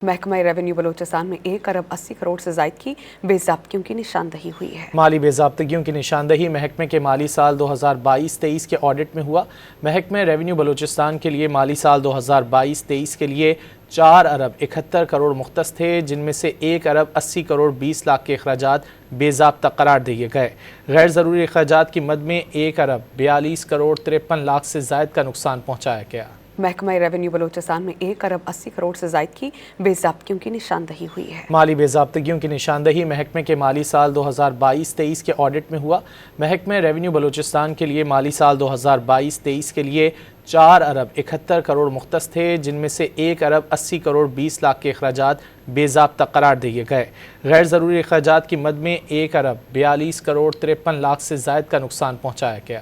محکمہ ریونیو بلوچستان میں 1 ارب 80 کروڑ سے زائد کی بے ضابطگیوں کی نشاندہی ہوئی ہے۔ مالی بے ضابطگیوں کی نشاندہی محکمے کے مالی سال 2022-23 کے آڈٹ میں ہوا۔ محکمہ ریونیو بلوچستان کے لیے مالی سال 2022-23 کے لیے 4 ارب 71 کروڑ مختص تھے، جن میں سے 1 ارب 80 کروڑ 20 لاکھ کے اخراجات بے ضابطہ قرار دیے گئے۔ غیر ضروری اخراجات کی مد میں 1 ارب 42 کروڑ 53 لاکھ سے زائد کا نقصان پہنچایا گیا۔ محکمہ ریونیو بلوچستان میں 1 ارب 80 کروڑ سے زائد کی بے ضابطگیوں کی نشاندہی ہوئی ہے۔ مالی بے ضابطگیوں کی نشاندہی محکمے کے مالی سال 2022-23 کے آڈٹ میں ہوا۔ محکمہ ریونیو بلوچستان کے لیے مالی سال 2022-23 کے لیے 4 ارب 71 کروڑ مختص تھے، جن میں سے 1 ارب 80 کروڑ 20 لاکھ کے اخراجات بے ضابطہ قرار دیے گئے۔ غیر ضروری اخراجات کی مد میں 1 ارب 42 کروڑ 53 لاکھ سے زائد کا نقصان پہنچایا گیا۔